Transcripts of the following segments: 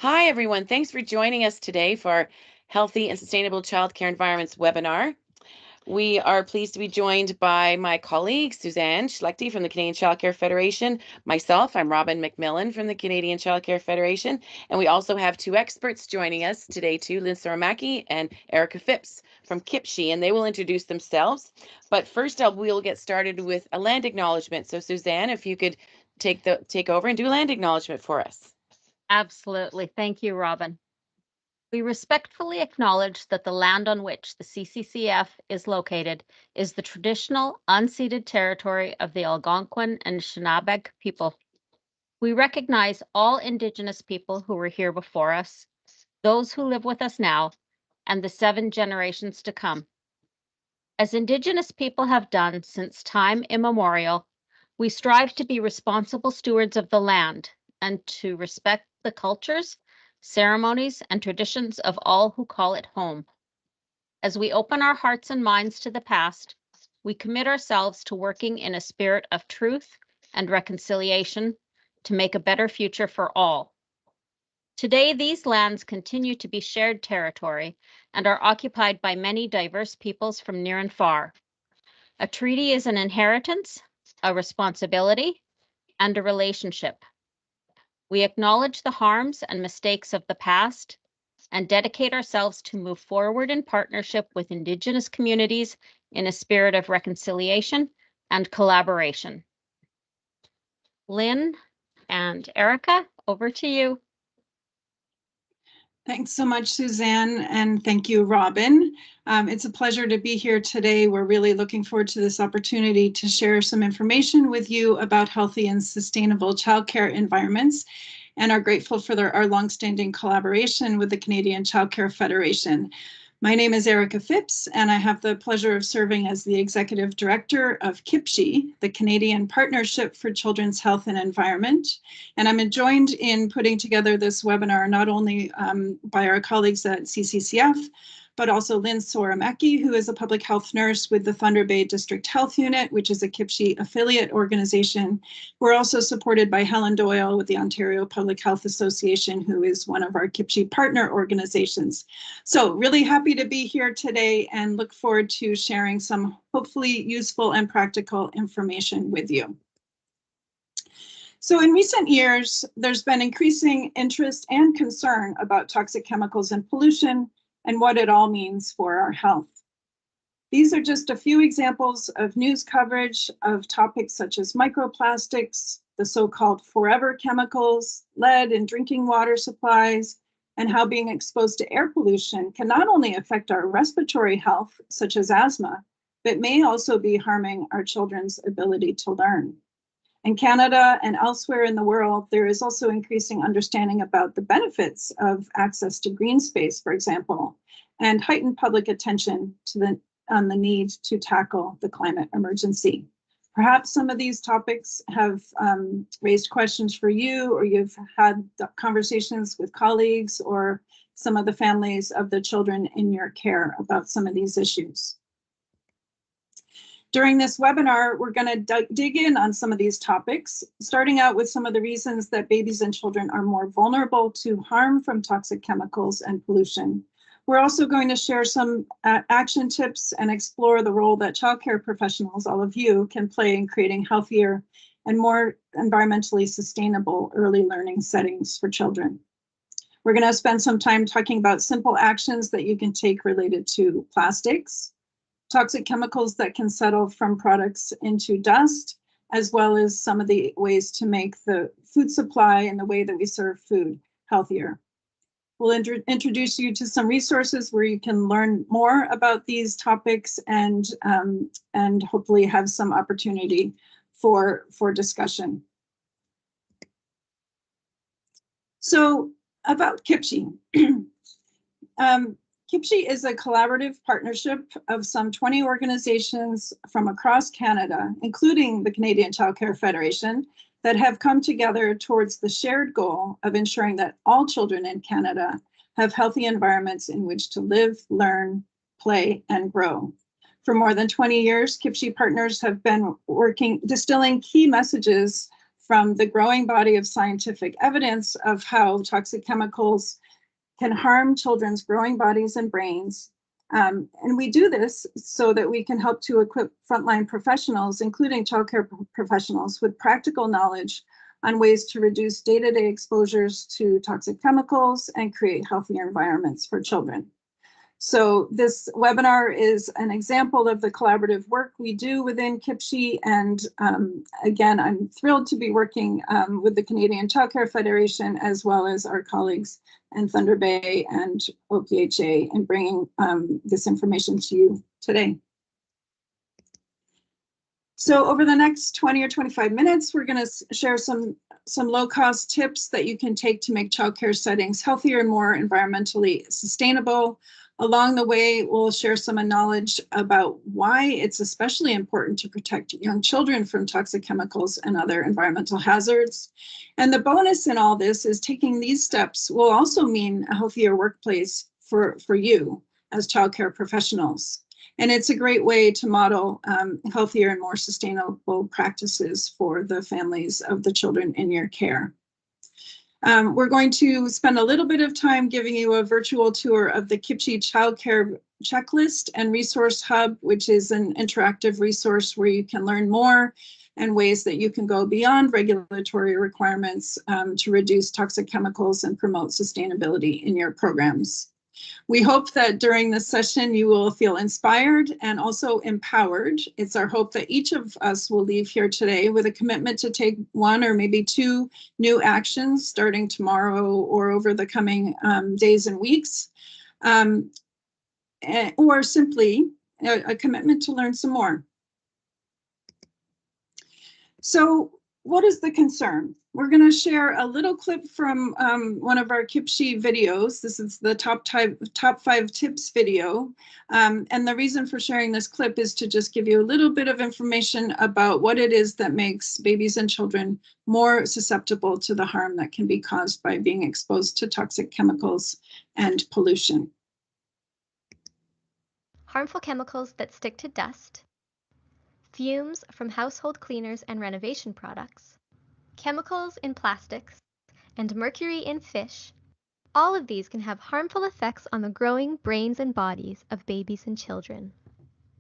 Hi, everyone. Thanks for joining us today for our Healthy and Sustainable Childcare Environments webinar. We are pleased to be joined by my colleague, Suzanne Schlechte from the Canadian Childcare Federation. Myself, I'm Robin McMillan from the Canadian Childcare Federation. And we also have two experts joining us today too, Lynn Soramaki and Erica Phipps from CPCHE, and they will introduce themselves. But first, we'll get started with a land acknowledgement. So Suzanne, if you could take over and do a land acknowledgement for us. Absolutely. Thank you, Robin. We respectfully acknowledge that the land on which the CCCF is located is the traditional unceded territory of the Algonquin and Anishinaabe people. We recognize all Indigenous people who were here before us, those who live with us now, and the 7 generations to come. As Indigenous people have done since time immemorial, we strive to be responsible stewards of the land and to respect the cultures, ceremonies, and traditions of all who call it home. As we open our hearts and minds to the past, we commit ourselves to working in a spirit of truth and reconciliation to make a better future for all. Today, these lands continue to be shared territory and are occupied by many diverse peoples from near and far. A treaty is an inheritance, a responsibility, and a relationship. We acknowledge the harms and mistakes of the past and dedicate ourselves to move forward in partnership with Indigenous communities in a spirit of reconciliation and collaboration. Lynn and Erica, over to you. Thanks so much, Suzanne, and thank you, Robin. It's a pleasure to be here today. We're really looking forward to this opportunity to share some information with you about healthy and sustainable childcare environments, and are grateful for our longstanding collaboration with the Canadian Childcare Federation. My name is Erica Phipps, and I have the pleasure of serving as the Executive Director of CPCHE, the Canadian Partnership for Children's Health and Environment. And I'm joined in putting together this webinar not only by our colleagues at CCCF, but also Lynn Soramaki, who is a public health nurse with the Thunder Bay District Health Unit, which is a CPCHE affiliate organization. We're also supported by Helen Doyle with the Ontario Public Health Association, who is one of our CPCHE partner organizations. So really happy to be here today and look forward to sharing some hopefully useful and practical information with you. So in recent years, there's been increasing interest and concern about toxic chemicals and pollution and what it all means for our health. These are just a few examples of news coverage of topics such as microplastics, the so-called forever chemicals, lead in drinking water supplies, and how being exposed to air pollution can not only affect our respiratory health, such as asthma, but may also be harming our children's ability to learn. In Canada and elsewhere in the world, there is also increasing understanding about the benefits of access to green space, for example, and heightened public attention to the need to tackle the climate emergency. Perhaps some of these topics have raised questions for you, or you've had conversations with colleagues or some of the families of the children in your care about some of these issues. During this webinar, we're going to dig in on some of these topics, starting out with some of the reasons that babies and children are more vulnerable to harm from toxic chemicals and pollution. We're also going to share some action tips and explore the role that childcare professionals, all of you, can play in creating healthier and more environmentally sustainable early learning settings for children. We're going to spend some time talking about simple actions that you can take related to plastics, toxic chemicals that can settle from products into dust, as well as some of the ways to make the food supply and the way that we serve food healthier. We'll introduce you to some resources where you can learn more about these topics and hopefully have some opportunity for discussion. So about CPCHE. CPCHE is a collaborative partnership of some 20 organizations from across Canada, including the Canadian Childcare Federation, that have come together towards the shared goal of ensuring that all children in Canada have healthy environments in which to live, learn, play, and grow. For more than 20 years, CPCHE partners have been distilling key messages from the growing body of scientific evidence of how toxic chemicals can harm children's growing bodies and brains. And we do this so that we can help to equip frontline professionals, including childcare professionals, with practical knowledge on ways to reduce day-to-day exposures to toxic chemicals and create healthier environments for children. So this webinar is an example of the collaborative work we do within CPCHE. And again, I'm thrilled to be working with the Canadian Childcare Federation, as well as our colleagues in Thunder Bay and OPHA, in bringing this information to you today. So over the next 20 or 25 minutes, we're going to share some low-cost tips that you can take to make childcare settings healthier and more environmentally sustainable. Along the way, we'll share some knowledge about why it's especially important to protect young children from toxic chemicals and other environmental hazards. And the bonus in all this is taking these steps will also mean a healthier workplace for you as childcare professionals. And it's a great way to model healthier and more sustainable practices for the families of the children in your care. We're going to spend a little bit of time giving you a virtual tour of the CPCHE Childcare Checklist and Resource Hub, which is an interactive resource where you can learn more and ways that you can go beyond regulatory requirements to reduce toxic chemicals and promote sustainability in your programs. We hope that during this session you will feel inspired and also empowered. It's our hope that each of us will leave here today with a commitment to take one or maybe two new actions starting tomorrow or over the coming days and weeks, or simply a commitment to learn some more. So what is the concern? We're going to share a little clip from one of our CPCHE videos. This is the top 5 tips video. And the reason for sharing this clip is to just give you a little bit of information about what it is that makes babies and children more susceptible to the harm that can be caused by being exposed to toxic chemicals and pollution. Harmful chemicals that stick to dust, fumes from household cleaners and renovation products, chemicals in plastics, and mercury in fish. All of these can have harmful effects on the growing brains and bodies of babies and children.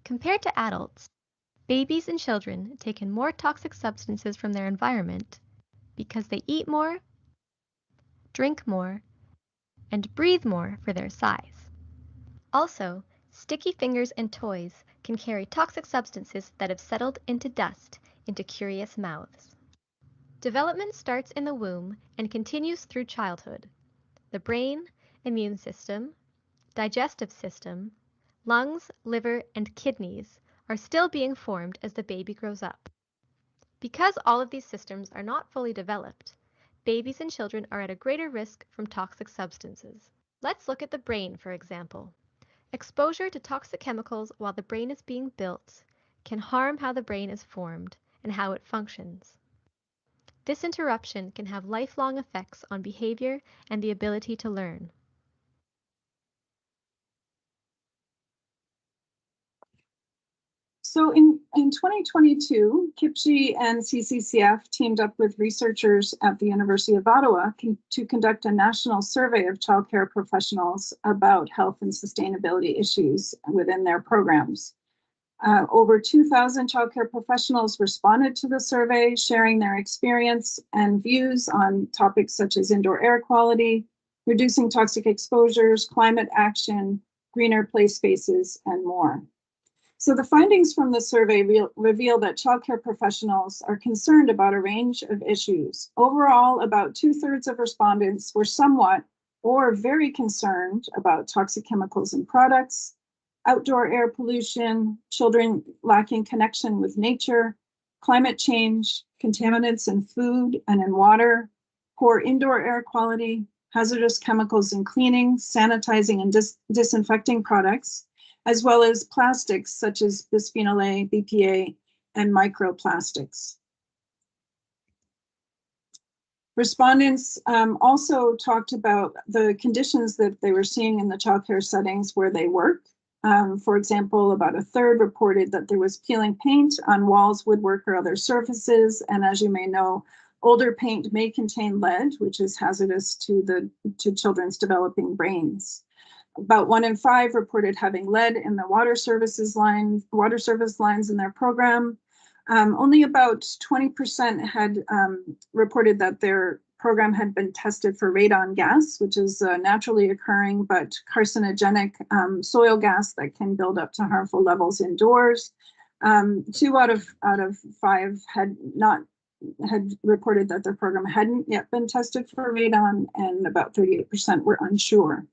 Compared to adults, babies and children take in more toxic substances from their environment because they eat more, drink more, and breathe more for their size. Also, sticky fingers and toys can carry toxic substances that have settled into dust into curious mouths. Development starts in the womb and continues through childhood. The brain, immune system, digestive system, lungs, liver, and kidneys are still being formed as the baby grows up. Because all of these systems are not fully developed, babies and children are at a greater risk from toxic substances. Let's look at the brain, for example. Exposure to toxic chemicals while the brain is being built can harm how the brain is formed and how it functions. This interruption can have lifelong effects on behavior and the ability to learn. So in 2022, CPCHE and CCCF teamed up with researchers at the University of Ottawa to conduct a national survey of childcare professionals about health and sustainability issues within their programs. Over 2,000 childcare professionals responded to the survey, sharing their experience and views on topics such as indoor air quality, reducing toxic exposures, climate action, greener play spaces, and more. So the findings from the survey reveal that childcare professionals are concerned about a range of issues. Overall, about 2/3 of respondents were somewhat or very concerned about toxic chemicals in products, outdoor air pollution, children lacking connection with nature, climate change, contaminants in food and in water, poor indoor air quality, hazardous chemicals in cleaning, sanitizing, and disinfecting products, as well as plastics such as bisphenol A, BPA, and microplastics. Respondents also talked about the conditions that they were seeing in the childcare settings where they work. For example, about 1/3 reported that there was peeling paint on walls, woodwork, or other surfaces. And as you may know, Older paint may contain lead, which is hazardous to children's developing brains. About 1 in 5 reported having lead in the water service lines in their program. Only about 20% had reported that their program had been tested for radon gas, which is a naturally occurring but carcinogenic soil gas that can build up to harmful levels indoors. 2 out of 5 had reported that their program hadn't yet been tested for radon, and about 38% were unsure.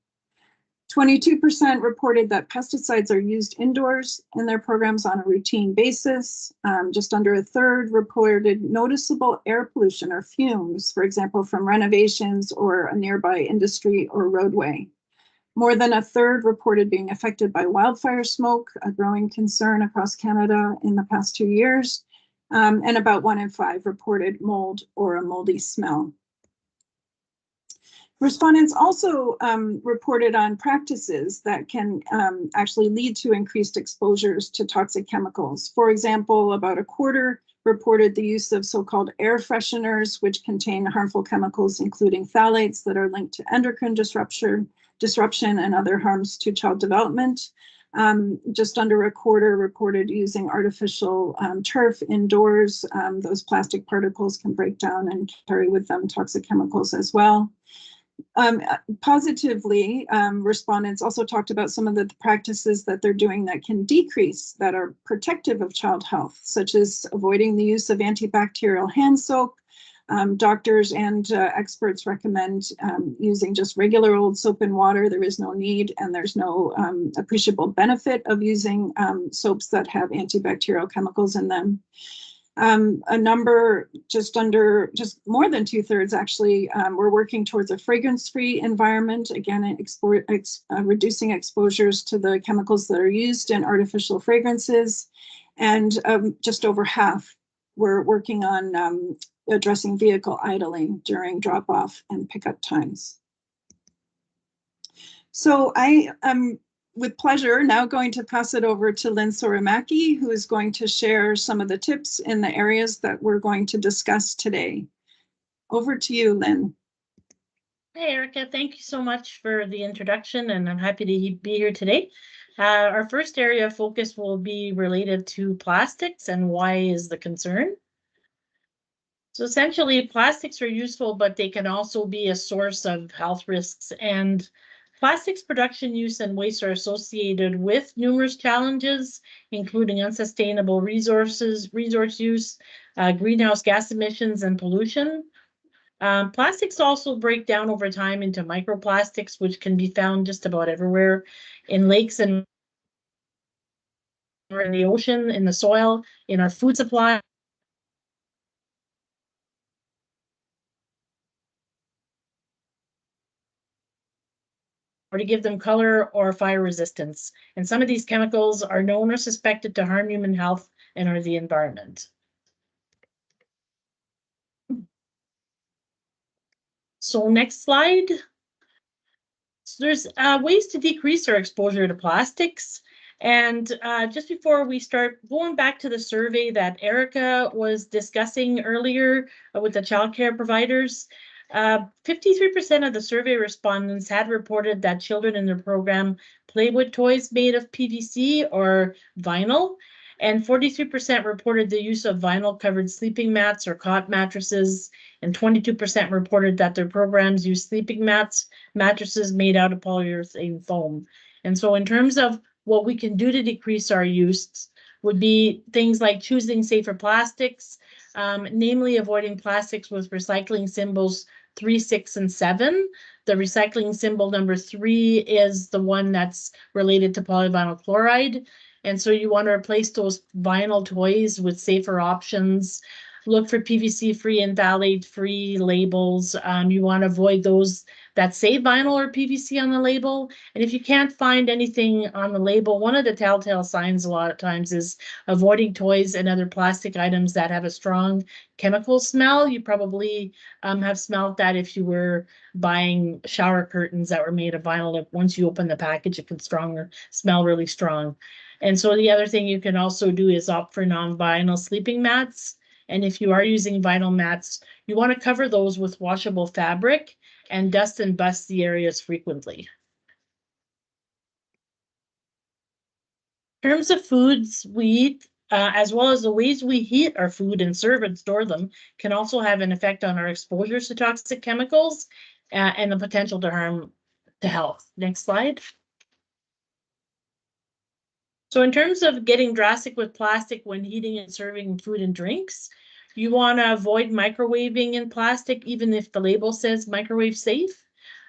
22% reported that pesticides are used indoors in their programs on a routine basis. Just under a third reported noticeable air pollution or fumes, for example, from renovations or a nearby industry or roadway. More than a third reported being affected by wildfire smoke, a growing concern across Canada in the past 2 years. And about 1 in 5 reported mold or a moldy smell. Respondents also reported on practices that can actually lead to increased exposures to toxic chemicals. For example, about a quarter reported the use of so-called air fresheners, which contain harmful chemicals, including phthalates that are linked to endocrine disruption and other harms to child development. Just under a quarter reported using artificial turf indoors. Those plastic particles can break down and carry with them toxic chemicals as well. Positively, respondents also talked about some of the practices that they're doing that can decrease, that are protective of child health, such as avoiding the use of antibacterial hand soap. Doctors and experts recommend using just regular old soap and water. There is no need, and there's no appreciable benefit of using soaps that have antibacterial chemicals in them. A number, just more than 2/3 actually, we're working towards a fragrance-free environment, again, reducing exposures to the chemicals that are used in artificial fragrances. And just over half we're working on addressing vehicle idling during drop-off and pickup times. So I am, with pleasure, now going to pass it over to Lynn Sorimaki, who is going to share some of the tips in the areas that we're going to discuss today. Over to you, Lynn. Hey, Erica, thank you so much for the introduction, and I'm happy to be here today. Our first area of focus will be related to plastics and why is the concern. So essentially, plastics are useful, but they can also be a source of health risks. And plastics production, use, and waste are associated with numerous challenges, including unsustainable resource use, greenhouse gas emissions, and pollution. Plastics also break down over time into microplastics, which can be found just about everywhere in lakes and in the ocean, in the soil, in our food supply. Or to give them color or fire resistance. And some of these chemicals are known or suspected to harm human health and or the environment. So next slide. So there's ways to decrease our exposure to plastics. And just before we start, going back to the survey that Erica was discussing earlier with the childcare providers, 53% of the survey respondents had reported that children in their program play with toys made of PVC or vinyl, and 43% reported the use of vinyl-covered sleeping mats or cot mattresses, and 22% reported that their programs use sleeping mattresses made out of polyurethane foam. And so in terms of what we can do to decrease our use would be things like choosing safer plastics, namely avoiding plastics with recycling symbols 3, 6, and 7. The recycling symbol number 3 is the one that's related to polyvinyl chloride. And so you want to replace those vinyl toys with safer options. Look for PVC-free and phthalate-free labels. You want to avoid those that say vinyl or PVC on the label. And if you can't find anything on the label, one of the telltale signs a lot of times is avoiding toys and other plastic items that have a strong chemical smell. You probably have smelled that if you were buying shower curtains that were made of vinyl. Once you open the package, it can smell really strong. And so the other thing you can also do is opt for non-vinyl sleeping mats. And if you are using vinyl mats, you want to cover those with washable fabric and dust and bust the areas frequently. In terms of foods we eat, as well as the ways we heat our food and serve and store them, can also have an effect on our exposures to toxic chemicals and the potential to harm to health. Next slide. So in terms of getting drastic with plastic when heating and serving food and drinks, you want to avoid microwaving in plastic, even if the label says microwave safe.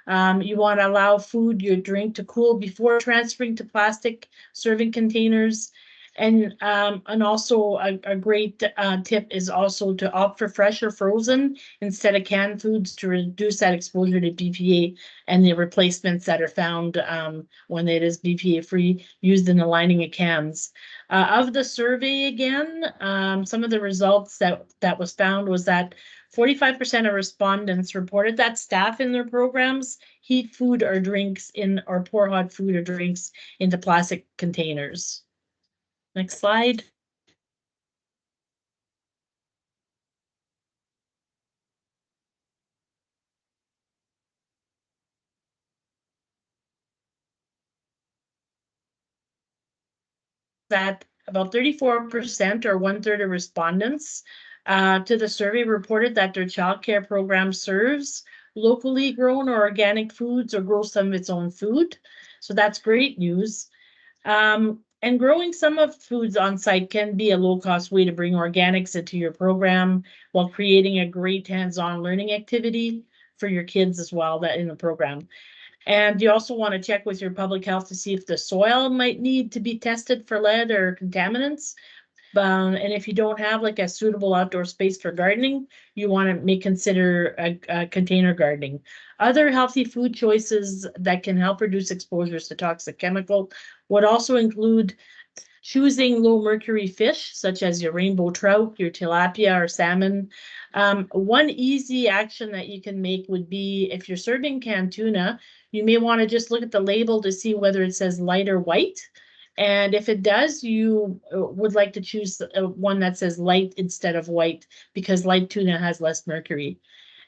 You want to allow food, your drink to cool before transferring to plastic serving containers. And also a great tip is also to opt for fresh or frozen instead of canned foods to reduce that exposure to BPA and the replacements that are found when it is BPA free used in the lining of cans. Of the survey again, some of the results that was found was that 45% of respondents reported that staff in their programs heat food or drinks in or pour hot food or drinks into plastic containers. Next slide. That about 34% or 1/3 of respondents to the survey reported that their childcare program serves locally grown or organic foods or grows some of its own food. So that's great news. And growing some of foods on site can be a low-cost way to bring organics into your program while creating a great hands-on learning activity for your kids as well that in the program. And you also want to check with your public health to see if the soil might need to be tested for lead or contaminants. And if you don't have like a suitable outdoor space for gardening, you want to consider a container gardening. Other healthy food choices that can help reduce exposures to toxic chemical would also include choosing low mercury fish, such as your rainbow trout, your tilapia or salmon. One easy action that you can make would be if you're serving canned tuna, you may want to just look at the label to see whether it says light or white. And if it does, you would like to choose one that says light instead of white because light tuna has less mercury.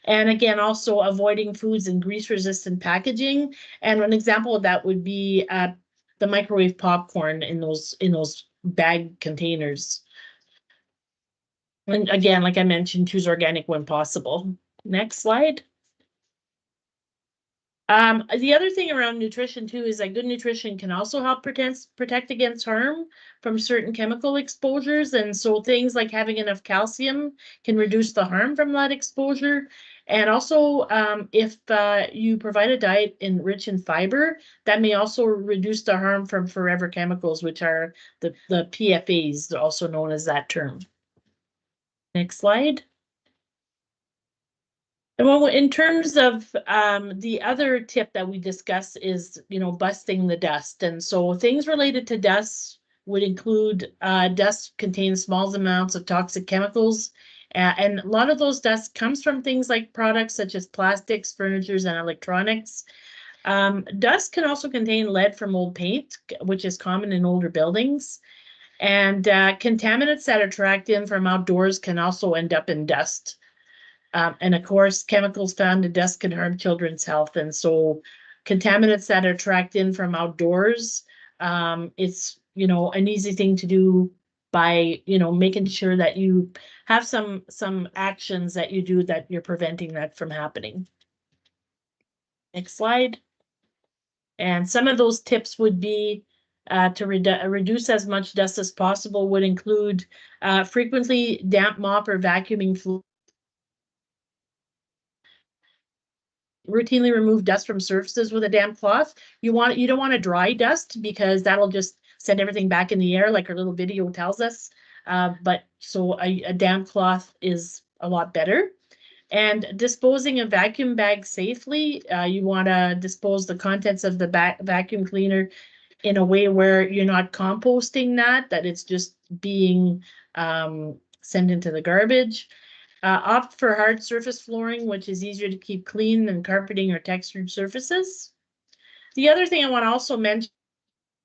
And again, also avoiding foods in grease-resistant packaging. And an example of that would be the microwave popcorn in those bag containers. And again, like I mentioned, choose organic when possible. Next slide. The other thing around nutrition too is that good nutrition can also help protect against harm from certain chemical exposures. And so things like having enough calcium can reduce the harm from that exposure. And also, if you provide a diet rich in fiber, that may also reduce the harm from forever chemicals, which are the PFAs, also known as that term. Next slide. Well, in terms of the other tip that we discuss is, busting the dust. And so things related to dust would include dust contains small amounts of toxic chemicals. And a lot of those dust comes from things like products such as plastics, furnitures, and electronics. Dust can also contain lead from old paint, which is common in older buildings. And contaminants that are tracked in from outdoors can also end up in dust. And of course, chemicals found in dust can harm children's health. And so contaminants that are tracked in from outdoors, it's, an easy thing to do by, making sure that you have some actions that you do that you're preventing that from happening. Next slide. And some of those tips would be to reduce as much dust as possible would include frequently damp mop or vacuuming fluid. Routinely remove dust from surfaces with a damp cloth. You don't want to dry dust because that'll just send everything back in the air like our little video tells us. But so a damp cloth is a lot better. And disposing a vacuum bag safely, you want to dispose the contents of the vacuum cleaner in a way where you're not composting that it's just being sent into the garbage. Opt for hard surface flooring, which is easier to keep clean than carpeting or textured surfaces. The other thing I want to also mention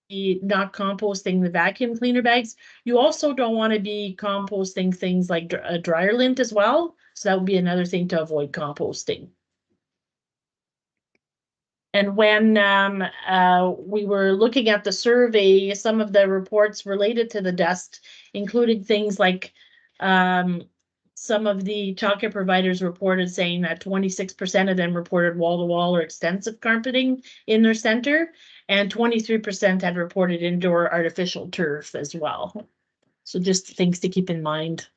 not composting the vacuum cleaner bags. You also don't want to be composting things like a dryer lint as well. So that would be another thing to avoid composting. And when we were looking at the survey, some of the reports related to the dust included things like some of the childcare providers reported saying that 26% of them reported wall-to-wall or extensive carpeting in their center, and 23% had reported indoor artificial turf as well. So just things to keep in mind.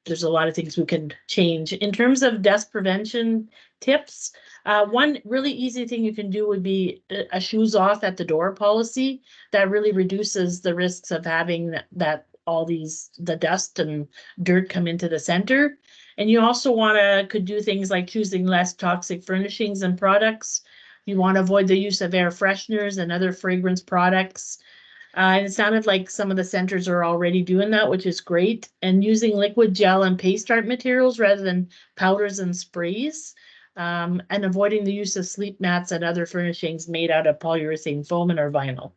There's a lot of things we can change. In terms of dust prevention tips, one really easy thing you can do would be a shoes off at the door policy. That really reduces the risks of having that the dust and dirt come into the center. And you also could do things like choosing less toxic furnishings and products. You want to avoid the use of air fresheners and other fragrance products. And it sounded like some of the centers are already doing that, which is great. And using liquid gel and paste art materials rather than powders and sprays. And avoiding the use of sleep mats and other furnishings made out of polyurethane foam or vinyl.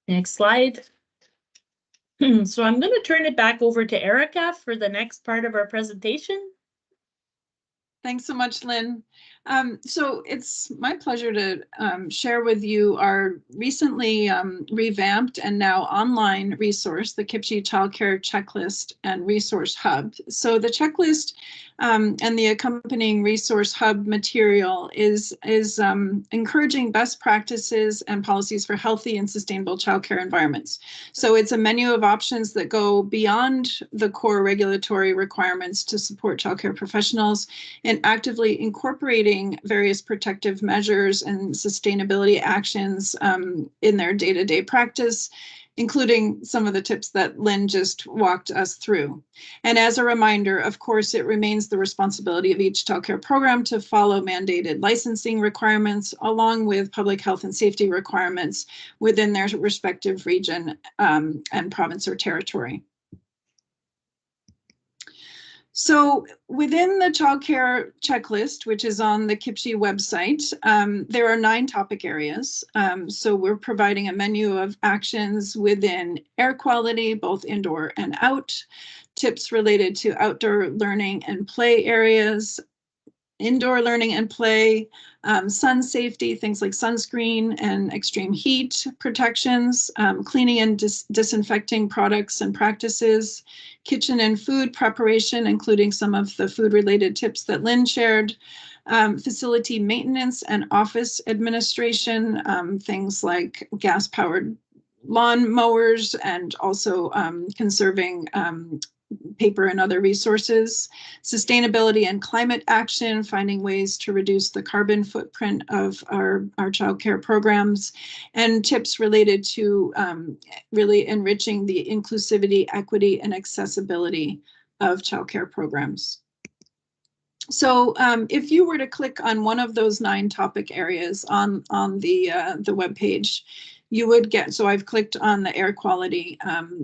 Next slide. So I'm going to turn it back over to Erica for the next part of our presentation. Thanks so much, Lynn. So it's my pleasure to share with you our recently revamped and now online resource, the CPCHE Childcare Checklist and Resource Hub. So the checklist and the accompanying resource hub material is encouraging best practices and policies for healthy and sustainable childcare environments. So it's a menu of options that go beyond the core regulatory requirements to support childcare professionals and actively incorporating various protective measures and sustainability actions in their day-to-day practice, including some of the tips that Lynn just walked us through. And as a reminder, of course, it remains the responsibility of each childcare program to follow mandated licensing requirements along with public health and safety requirements within their respective region and province or territory. So within the childcare checklist, which is on the CPCHE website, there are 9 topic areas. So we're providing a menu of actions within air quality, both indoor and out, tips related to outdoor learning and play areas, indoor learning and play, sun safety, things like sunscreen and extreme heat protections, cleaning and disinfecting products and practices, kitchen and food preparation, including some of the food-related tips that Lynn shared, facility maintenance and office administration, things like gas-powered lawn mowers and also conserving paper and other resources, sustainability and climate action, finding ways to reduce the carbon footprint of our childcare programs, and tips related to really enriching the inclusivity, equity, and accessibility of childcare programs. So if you were to click on one of those 9 topic areas on the web page, you would get, so I've clicked on the air quality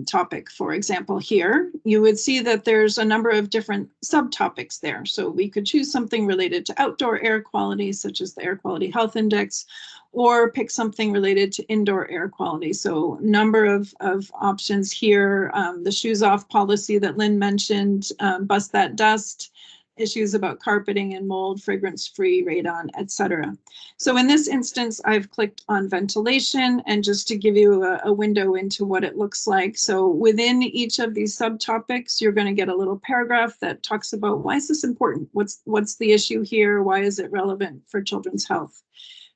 topic, for example, here. You would see that there's a number of different subtopics there. So we could choose something related to outdoor air quality, such as the Air Quality Health Index, or pick something related to indoor air quality. So number of options here, the shoes off policy that Lynn mentioned, bust that dust, issues about carpeting and mold, fragrance-free, radon, etc. So in this instance, I've clicked on ventilation, and just to give you a window into what it looks like. So within each of these subtopics, you're going to get a little paragraph that talks about why is this important? What's the issue here? Why is it relevant for children's health?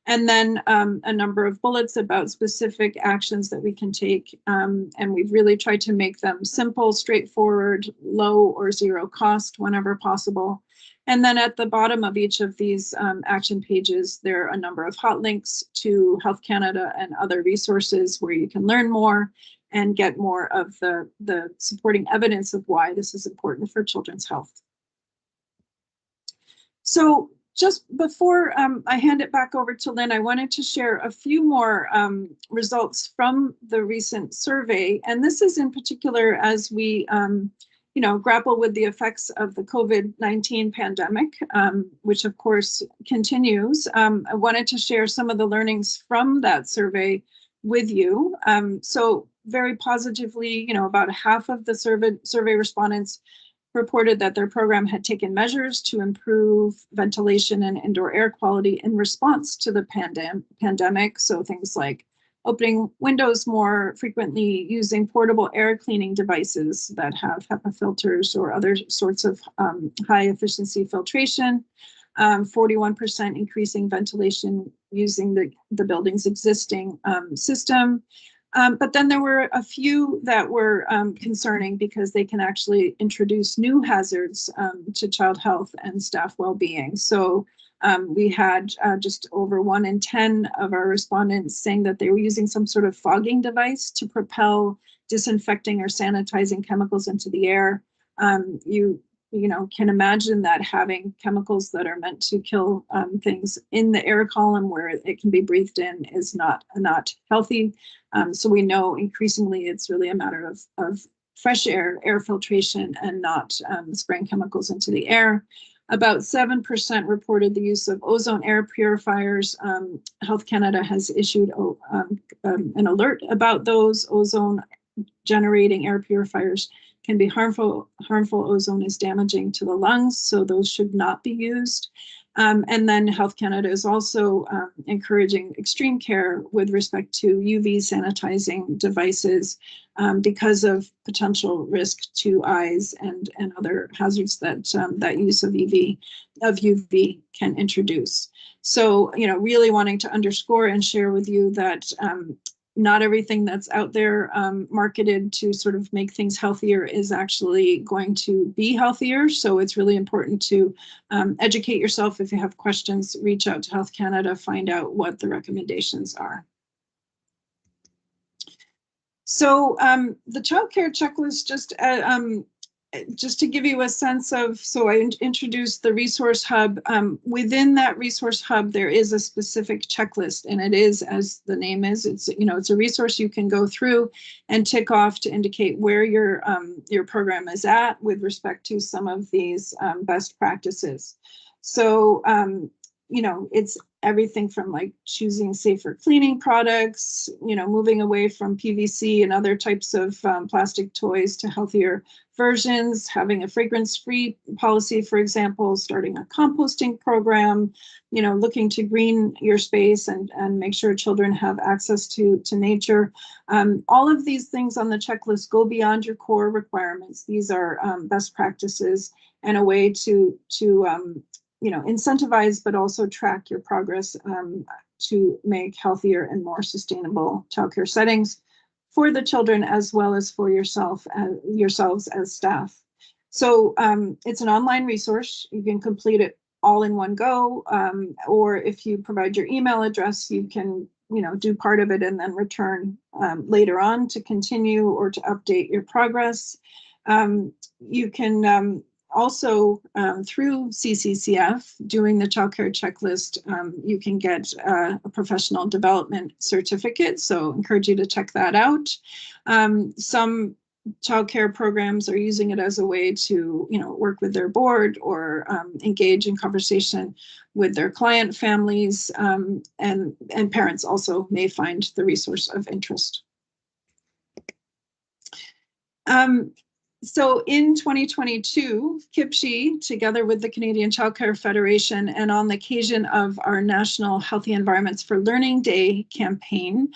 And then a number of bullets about specific actions that we can take. And we've really tried to make them simple, straightforward, low or zero cost whenever possible. And then at the bottom of each of these action pages, there are a number of hot links to Health Canada and other resources where you can learn more and get more of the supporting evidence of why this is important for children's health. So just before I hand it back over to Lynn, I wanted to share a few more results from the recent survey. And this is in particular as we grapple with the effects of the COVID-19 pandemic, which of course continues. I wanted to share some of the learnings from that survey with you. So very positively, about half of the survey respondents reported that their program had taken measures to improve ventilation and indoor air quality in response to the pandemic. So things like opening windows more frequently, using portable air cleaning devices that have HEPA filters or other sorts of high efficiency filtration, 41% increasing ventilation using the building's existing system. But then there were a few that were concerning because they can actually introduce new hazards to child health and staff well-being. So we had just over 1 in 10 of our respondents saying that they were using some sort of fogging device to propel disinfecting or sanitizing chemicals into the air. You can imagine that having chemicals that are meant to kill things in the air column where it can be breathed in is not healthy. So we know increasingly it's really a matter of fresh air filtration, and not spraying chemicals into the air. About 7% reported the use of ozone air purifiers. Health Canada has issued an alert about those. Ozone generating air purifiers can be harmful. Harmful ozone is damaging to the lungs, so those should not be used. And then Health Canada is also encouraging extreme care with respect to UV sanitizing devices because of potential risk to eyes and other hazards that use of UV can introduce. So, really wanting to underscore and share with you that not everything that's out there marketed to sort of make things healthier is actually going to be healthier. So it's really important to educate yourself. If you have questions, reach out to Health Canada, find out what the recommendations are. So the childcare checklist, just to give you a sense of, so I introduced the resource hub. Within that resource hub, there is a specific checklist, and it is, as the name is, it's a resource you can go through and tick off to indicate where your program is at with respect to some of these best practices. So it's everything from like choosing safer cleaning products, moving away from PVC and other types of plastic toys to healthier versions, having a fragrance-free policy, for example, starting a composting program, looking to green your space and make sure children have access to nature. All of these things on the checklist go beyond your core requirements. These are best practices and a way to incentivize, but also track your progress to make healthier and more sustainable childcare settings for the children as well as for yourselves as staff. So it's an online resource. You can complete it all in one go, or if you provide your email address, you can do part of it and then return later on to continue or to update your progress. You can also, through CCCF, doing the childcare checklist, you can get a professional development certificate. So encourage you to check that out. Some childcare programs are using it as a way to, work with their board or engage in conversation with their client families, and parents also may find the resource of interest. So in 2022, CPCHE, together with the Canadian Childcare Federation, and on the occasion of our National Healthy Environments for Learning Day campaign,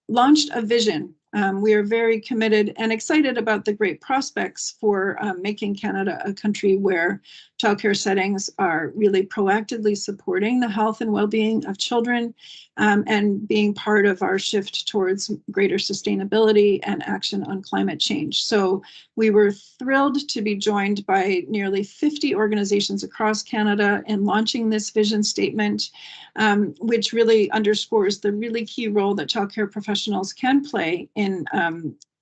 launched a vision. We are very committed and excited about the great prospects for making Canada a country where childcare settings are really proactively supporting the health and well-being of children, and being part of our shift towards greater sustainability and action on climate change. So we were thrilled to be joined by nearly 50 organizations across Canada in launching this vision statement, which really underscores the really key role that childcare professionals can play in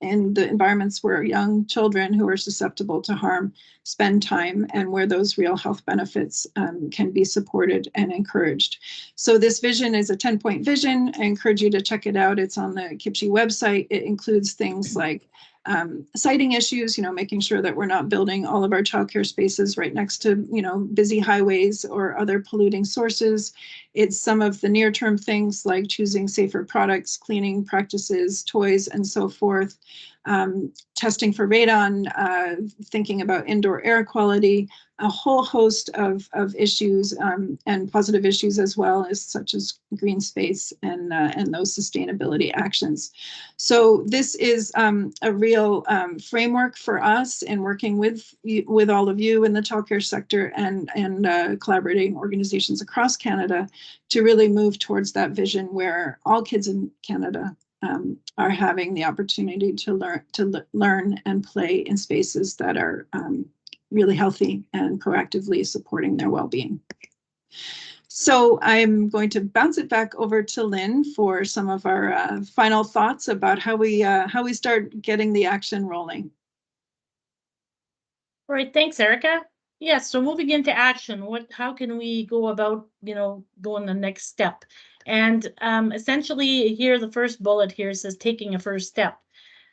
the environments where young children who are susceptible to harm spend time, and where those real health benefits can be supported and encouraged. So this vision is a 10-point vision. I encourage you to check it out. It's on the CPCHE website. It includes things like siting issues, making sure that we're not building all of our childcare spaces right next to, busy highways or other polluting sources. It's some of the near-term things like choosing safer products, cleaning practices, toys, and so forth. Testing for radon, thinking about indoor air quality, a whole host of issues and positive issues as well, as such as green space and those sustainability actions. So this is a real framework for us in working with all of you in the childcare sector and collaborating organizations across Canada to really move towards that vision where all kids in Canada are having the opportunity to learn and play in spaces that are really healthy and proactively supporting their well-being. So I'm going to bounce it back over to Lynn for some of our final thoughts about how we start getting the action rolling. All right, thanks, Erica. Yes, so moving into action, how can we go about, going the next step? And essentially here, the first bullet here says taking a first step.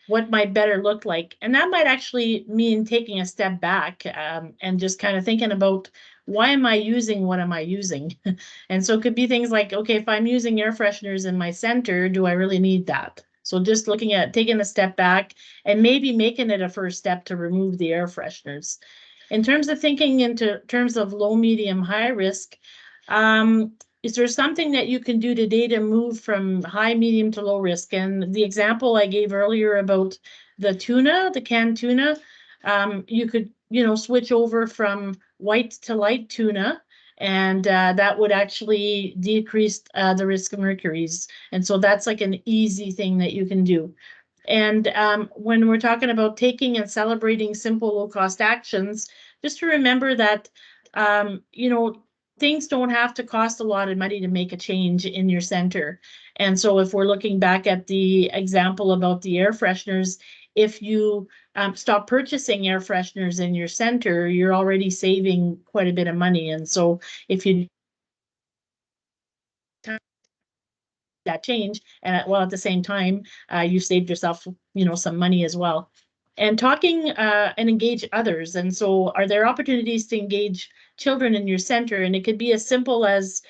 What might better look like? And that might actually mean taking a step back and just kind of thinking about, why am I using what am I using? And so it could be things like, okay, if I'm using air fresheners in my center, do I really need that? So just looking at taking a step back and maybe making it a first step to remove the air fresheners. In terms of thinking into terms of low, medium, high risk, is there something that you can do today to move from high, medium to low risk? And the example I gave earlier about the tuna, the canned tuna, you could, switch over from white to light tuna, and that would actually decrease the risk of mercuries. And so that's like an easy thing that you can do. And when we're talking about taking and celebrating simple, low-cost actions, just to remember that, things don't have to cost a lot of money to make a change in your center. And so if we're looking back at the example about the air fresheners, if you stop purchasing air fresheners in your center, you're already saving quite a bit of money. And so if you that change, and while at the same time, you saved yourself, some money as well. And talking and engage others. And so are there opportunities to engage children in your center? And it could be as simple as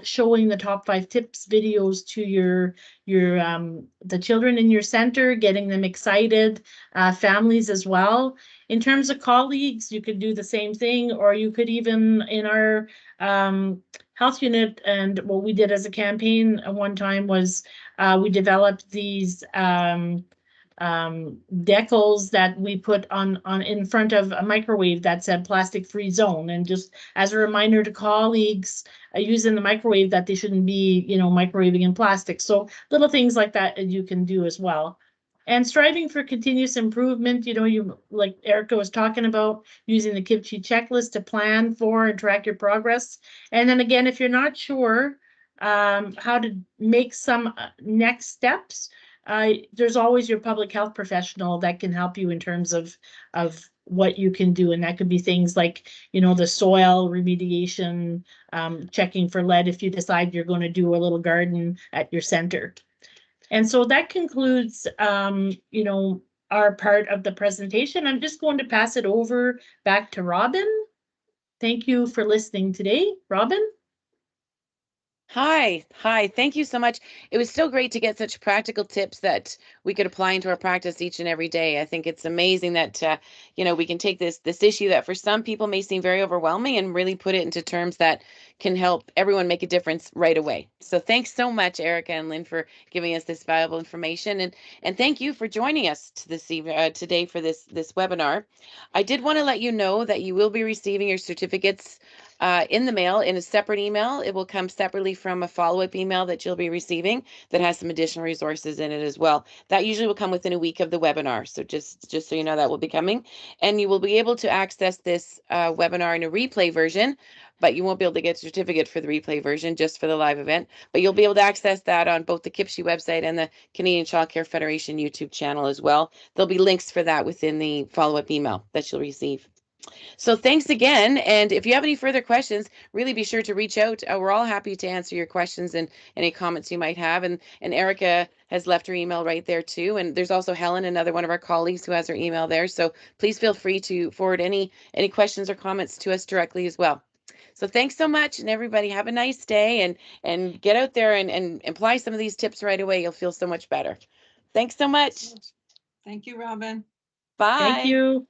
showing the top 5 tips videos to the children in your center, getting them excited, families as well. In terms of colleagues, you could do the same thing, or you could even in our health unit, and what we did as a campaign at one time was we developed these decals that we put on in front of a microwave that said plastic free zone, and just as a reminder to colleagues using the microwave that they shouldn't be microwaving in plastic. So little things like that you can do as well. And striving for continuous improvement, you like Erica was talking about, using the CPCHE checklist to plan for and track your progress. And then again, if you're not sure how to make some next steps, there's always your public health professional that can help you in terms of what you can do. And that could be things like, the soil remediation, checking for lead if you decide you're going to do a little garden at your center. And so that concludes, our part of the presentation. I'm just going to pass it over back to Robin. Thank you for listening today. Robin? Hi. Thank you so much. It was so great to get such practical tips that we could apply into our practice each and every day. I think it's amazing that, we can take this issue that for some people may seem very overwhelming and really put it into terms that can help everyone make a difference right away. So thanks so much, Erica and Lynn, for giving us this valuable information. And thank you for joining us today for this webinar. I did want to let you know that you will be receiving your certificates in the mail in a separate email. It will come separately from a follow-up email that you'll be receiving that has some additional resources in it as well. That usually will come within a week of the webinar. So just so you know, that will be coming. And you will be able to access this webinar in a replay version, but you won't be able to get a certificate for the replay version, just for the live event. But you'll be able to access that on both the CPCHE website and the Canadian Childcare Federation YouTube channel as well. There'll be links for that within the follow-up email that you'll receive. So thanks again. And if you have any further questions, really be sure to reach out. We're all happy to answer your questions and any comments you might have. And Erica has left her email right there too. And there's also Helen, another one of our colleagues, who has her email there. So please feel free to forward any questions or comments to us directly as well. So thanks so much, and everybody have a nice day, and get out there and apply some of these tips right away. You'll feel so much better. Thanks so much. Thank you, Robin. Bye. Thank you.